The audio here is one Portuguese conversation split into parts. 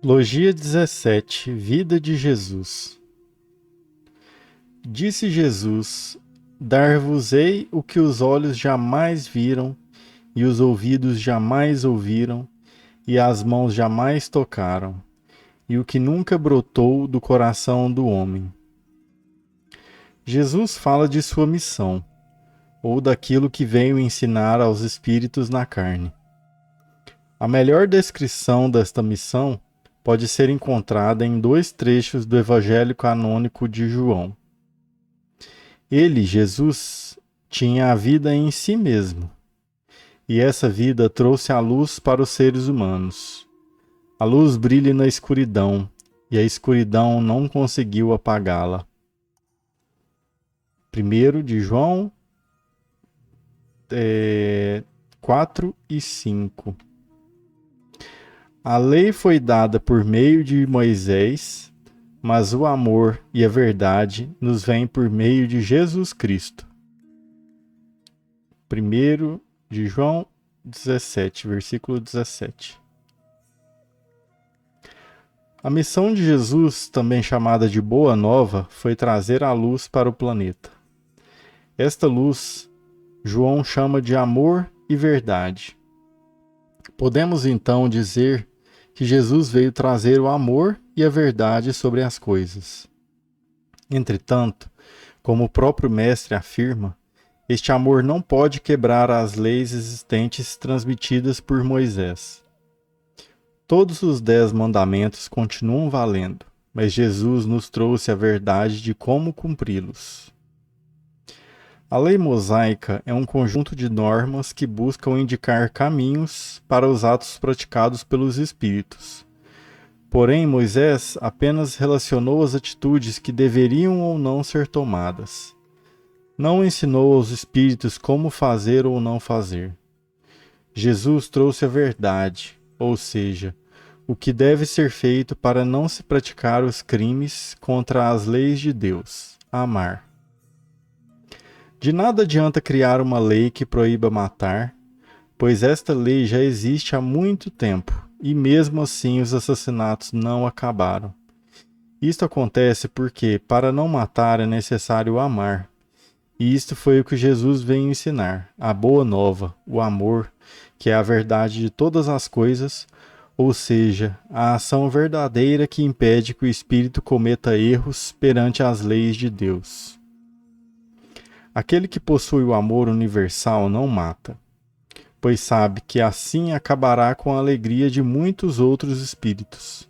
Logia 17. Vida de Jesus. Disse Jesus: Dar-vos-ei o que os olhos jamais viram, e os ouvidos jamais ouviram, e as mãos jamais tocaram, e o que nunca brotou do coração do homem. Jesus fala de sua missão, ou daquilo que veio ensinar aos espíritos na carne. A melhor descrição desta missão pode ser encontrada em dois trechos do Evangelho canônico de João. Ele, Jesus, tinha a vida em si mesmo, e essa vida trouxe a luz para os seres humanos. A luz brilha na escuridão, e a escuridão não conseguiu apagá-la. 1 de João 4 e 5. A lei foi dada por meio de Moisés, mas o amor e a verdade nos vêm por meio de Jesus Cristo. 1 de João 17, versículo 17. A missão de Jesus, também chamada de Boa Nova, foi trazer a luz para o planeta. Esta luz, João chama de amor e verdade. Podemos então dizer que Jesus veio trazer o amor e a verdade sobre as coisas. Entretanto, como o próprio Mestre afirma, este amor não pode quebrar as leis existentes transmitidas por Moisés. Todos os 10 mandamentos continuam valendo, mas Jesus nos trouxe a verdade de como cumpri-los. A lei mosaica é um conjunto de normas que buscam indicar caminhos para os atos praticados pelos espíritos. Porém, Moisés apenas relacionou as atitudes que deveriam ou não ser tomadas. Não ensinou aos espíritos como fazer ou não fazer. Jesus trouxe a verdade, ou seja, o que deve ser feito para não se praticar os crimes contra as leis de Deus, amar. De nada adianta criar uma lei que proíba matar, pois esta lei já existe há muito tempo, e mesmo assim os assassinatos não acabaram. Isto acontece porque, para não matar, é necessário amar. E isto foi o que Jesus veio ensinar, a boa nova, o amor, que é a verdade de todas as coisas, ou seja, a ação verdadeira que impede que o espírito cometa erros perante as leis de Deus. Aquele que possui o amor universal não mata, pois sabe que assim acabará com a alegria de muitos outros espíritos.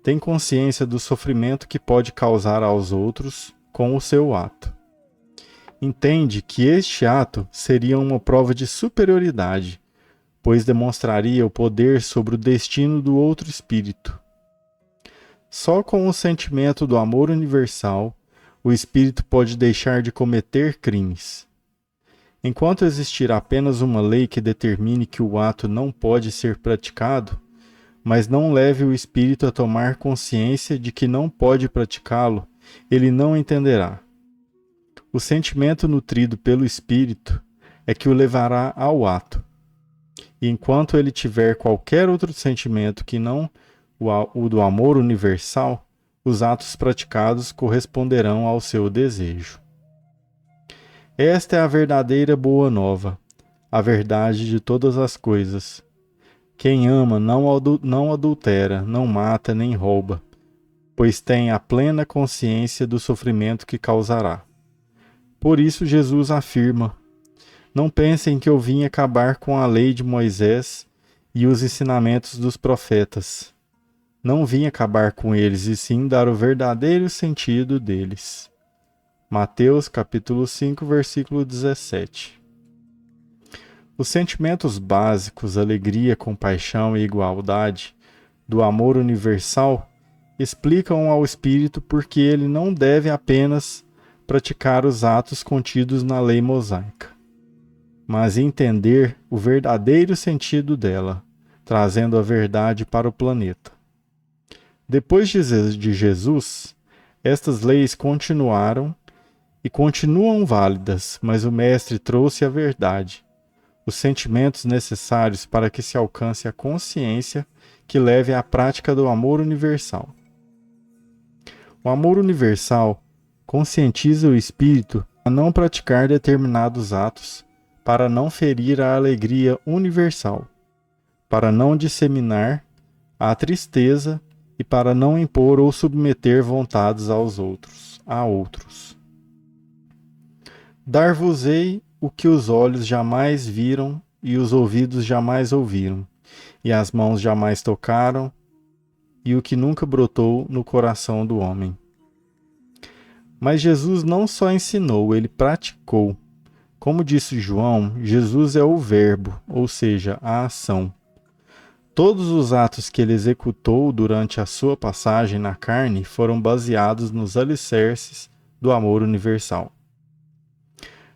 Tem consciência do sofrimento que pode causar aos outros com o seu ato. Entende que este ato seria uma prova de superioridade, pois demonstraria o poder sobre o destino do outro espírito. Só com o sentimento do amor universal, o espírito pode deixar de cometer crimes. Enquanto existir apenas uma lei que determine que o ato não pode ser praticado, mas não leve o espírito a tomar consciência de que não pode praticá-lo, ele não entenderá. O sentimento nutrido pelo espírito é que o levará ao ato. E enquanto ele tiver qualquer outro sentimento que não o do amor universal, os atos praticados corresponderão ao seu desejo. Esta é a verdadeira boa nova, a verdade de todas as coisas. Quem ama não adultera, não mata nem rouba, pois tem a plena consciência do sofrimento que causará. Por isso Jesus afirma: não pensem que eu vim acabar com a lei de Moisés e os ensinamentos dos profetas. Não vim acabar com eles, e sim dar o verdadeiro sentido deles. Mateus capítulo 5, versículo 17. Os sentimentos básicos, alegria, compaixão e igualdade, do amor universal, explicam ao espírito porque ele não deve apenas praticar os atos contidos na lei mosaica, mas entender o verdadeiro sentido dela, trazendo a verdade para o planeta. Depois de Jesus, estas leis continuaram e continuam válidas, mas o Mestre trouxe a verdade. os sentimentos necessários para que se alcance a consciência que leve à prática do amor universal. O amor universal conscientiza o espírito a não praticar determinados atos para não ferir a alegria universal, para não disseminar a tristeza e para não impor ou submeter vontades a outros. Dar-vos-ei o que os olhos jamais viram e os ouvidos jamais ouviram, e as mãos jamais tocaram, e o que nunca brotou no coração do homem. Mas Jesus não só ensinou, ele praticou. Como disse João, Jesus é o Verbo, ou seja, a ação. Todos os atos que ele executou durante a sua passagem na carne foram baseados nos alicerces do amor universal.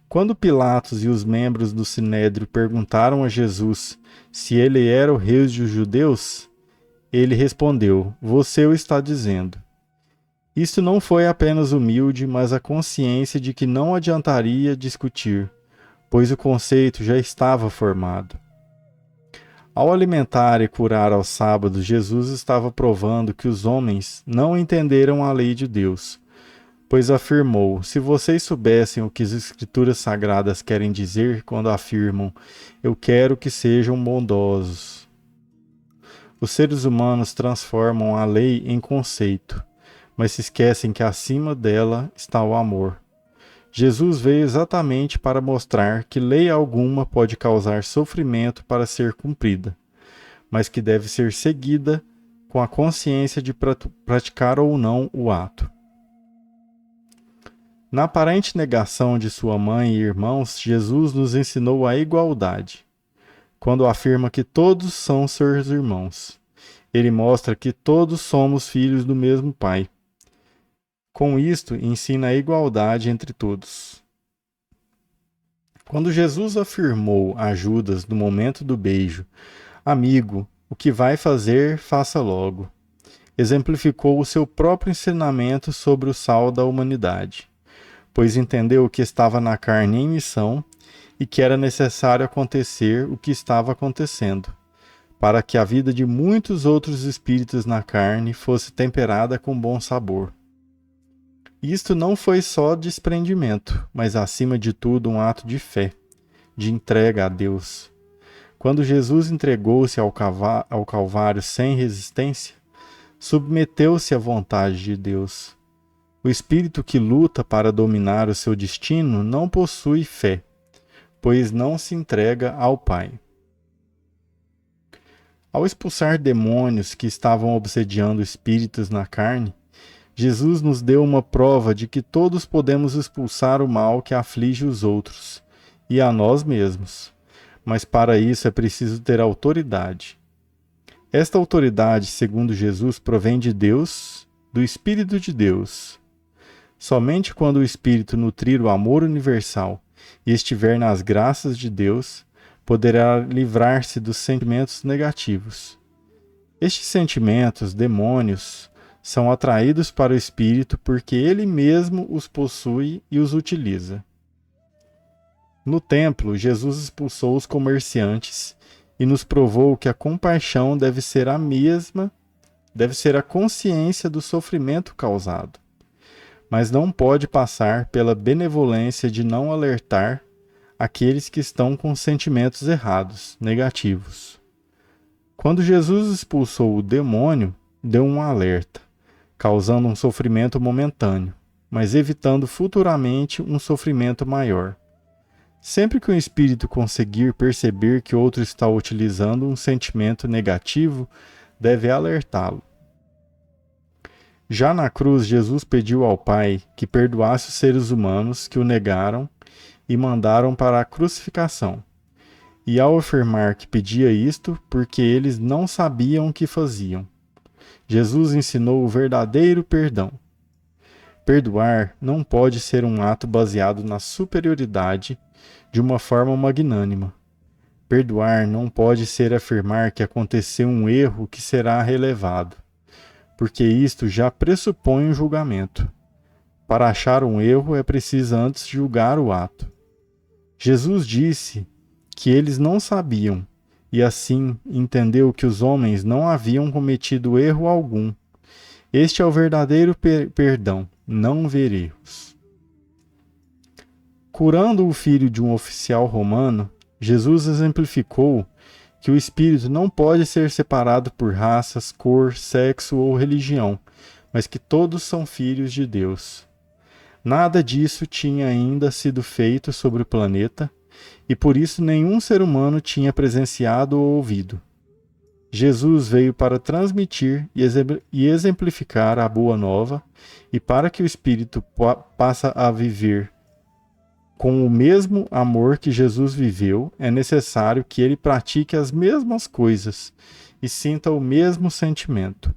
Quando Pilatos e os membros do Sinédrio perguntaram a Jesus se ele era o rei dos judeus, ele respondeu: "Você o está dizendo." Isto não foi apenas humilde, mas a consciência de que não adiantaria discutir, pois o conceito já estava formado. Ao alimentar e curar aos sábados, Jesus estava provando que os homens não entenderam a lei de Deus, pois afirmou: "Se vocês soubessem o que as Escrituras Sagradas querem dizer quando afirmam, eu quero que sejam bondosos." Os seres humanos transformam a lei em conceito, mas se esquecem que acima dela está o amor. Jesus veio exatamente para mostrar que lei alguma pode causar sofrimento para ser cumprida, mas que deve ser seguida com a consciência de praticar ou não o ato. Na aparente negação de sua mãe e irmãos, Jesus nos ensinou a igualdade, quando afirma que todos são seus irmãos. Ele mostra que todos somos filhos do mesmo Pai. Com isto, ensina a igualdade entre todos. Quando Jesus afirmou a Judas no momento do beijo: "Amigo, o que vai fazer, faça logo", exemplificou o seu próprio ensinamento sobre o sal da humanidade, pois entendeu que estava na carne em missão e que era necessário acontecer o que estava acontecendo, para que a vida de muitos outros espíritos na carne fosse temperada com bom sabor. Isto não foi só desprendimento, mas acima de tudo um ato de fé, de entrega a Deus. Quando Jesus entregou-se ao Calvário sem resistência, submeteu-se à vontade de Deus. O espírito que luta para dominar o seu destino não possui fé, pois não se entrega ao Pai. Ao expulsar demônios que estavam obsediando espíritos na carne, Jesus nos deu uma prova de que todos podemos expulsar o mal que aflige os outros e a nós mesmos, mas para isso é preciso ter autoridade. Esta autoridade, segundo Jesus, provém de Deus, do Espírito de Deus. Somente quando o Espírito nutrir o amor universal e estiver nas graças de Deus, poderá livrar-se dos sentimentos negativos. Estes sentimentos, demônios, são atraídos para o espírito porque ele mesmo os possui e os utiliza. No templo, Jesus expulsou os comerciantes e nos provou que a compaixão deve ser a consciência do sofrimento causado, mas não pode passar pela benevolência de não alertar aqueles que estão com sentimentos errados, negativos. Quando Jesus expulsou o demônio, deu um alerta, causando um sofrimento momentâneo, mas evitando futuramente um sofrimento maior. Sempre que um espírito conseguir perceber que outro está utilizando um sentimento negativo, deve alertá-lo. Já na cruz, Jesus pediu ao Pai que perdoasse os seres humanos que o negaram e mandaram para a crucificação. E ao afirmar que pedia isto, porque eles não sabiam o que faziam, Jesus ensinou o verdadeiro perdão. Perdoar não pode ser um ato baseado na superioridade de uma forma magnânima. Perdoar não pode ser afirmar que aconteceu um erro que será relevado, porque isto já pressupõe um julgamento. Para achar um erro é preciso antes julgar o ato. Jesus disse que eles não sabiam, e assim entendeu que os homens não haviam cometido erro algum. Este é o verdadeiro perdão, não ver erros. Curando o filho de um oficial romano, Jesus exemplificou que o espírito não pode ser separado por raças, cor, sexo ou religião, mas que todos são filhos de Deus. Nada disso tinha ainda sido feito sobre o planeta, e por isso nenhum ser humano tinha presenciado ou ouvido. Jesus veio para transmitir e exemplificar a boa nova, e para que o espírito passe a viver com o mesmo amor que Jesus viveu, é necessário que ele pratique as mesmas coisas e sinta o mesmo sentimento.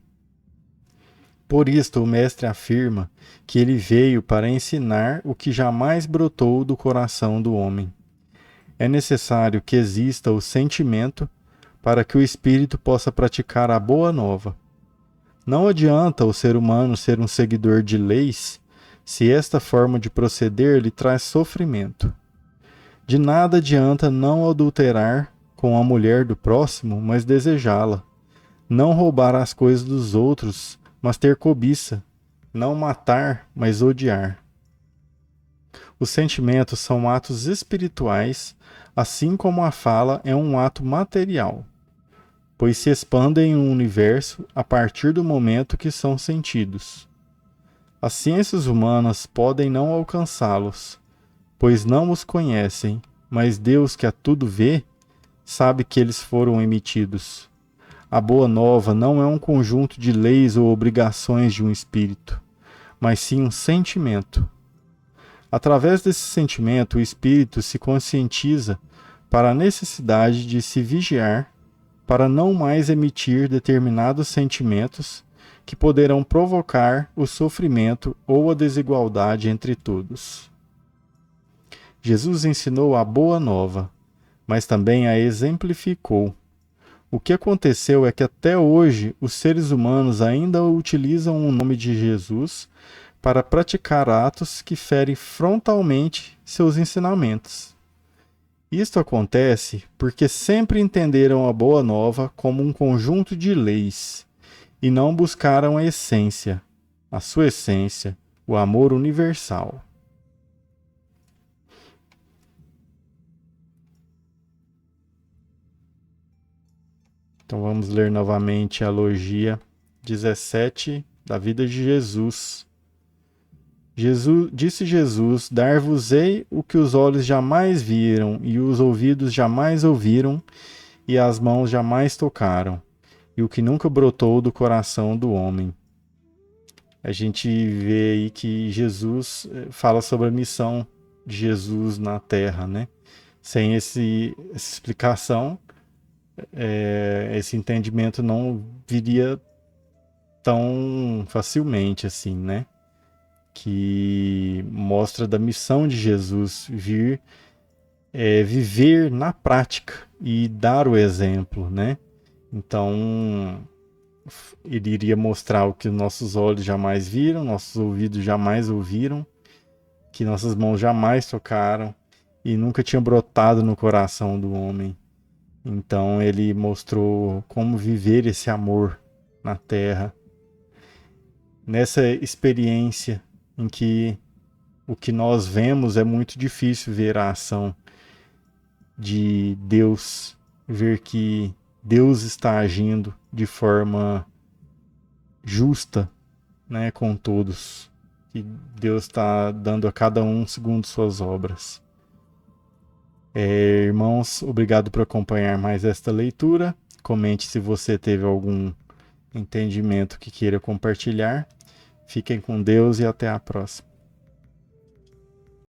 Por isto, o Mestre afirma que ele veio para ensinar o que jamais brotou do coração do homem. É necessário que exista o sentimento para que o espírito possa praticar a boa nova. Não adianta o ser humano ser um seguidor de leis se esta forma de proceder lhe traz sofrimento. De nada adianta não adulterar com a mulher do próximo, mas desejá-la. Não roubar as coisas dos outros, mas ter cobiça. Não matar, mas odiar. Os sentimentos são atos espirituais, assim como a fala é um ato material, pois se expandem no universo a partir do momento que são sentidos. As ciências humanas podem não alcançá-los, pois não os conhecem, mas Deus, que a tudo vê, sabe que eles foram emitidos. A boa nova não é um conjunto de leis ou obrigações de um espírito, mas sim um sentimento. Através desse sentimento, o espírito se conscientiza para a necessidade de se vigiar para não mais emitir determinados sentimentos que poderão provocar o sofrimento ou a desigualdade entre todos. Jesus ensinou a boa nova, mas também a exemplificou. O que aconteceu é que até hoje os seres humanos ainda utilizam o nome de Jesus para praticar atos que ferem frontalmente seus ensinamentos. Isto acontece porque sempre entenderam a Boa Nova como um conjunto de leis e não buscaram a essência, a sua essência, o amor universal. Então vamos ler novamente a logia 17 da vida de Jesus. Disse Jesus: dar-vos-ei o que os olhos jamais viram, e os ouvidos jamais ouviram, e as mãos jamais tocaram, e o que nunca brotou do coração do homem. A gente vê aí que Jesus fala sobre a missão de Jesus na Terra, né? Sem essa explicação, esse entendimento não viria tão facilmente assim, né? Que mostra da missão de Jesus vir viver na prática e dar o exemplo, né? Então, ele iria mostrar o que nossos olhos jamais viram, nossos ouvidos jamais ouviram, que nossas mãos jamais tocaram e nunca tinha brotado no coração do homem. Então, ele mostrou como viver esse amor na Terra, nessa experiência em que o que nós vemos é muito difícil ver a ação de Deus, ver que Deus está agindo de forma justa, né, com todos, que Deus está dando a cada um segundo suas obras. Irmãos, obrigado por acompanhar mais esta leitura. Comente se você teve algum entendimento que queira compartilhar. Fiquem com Deus e até a próxima.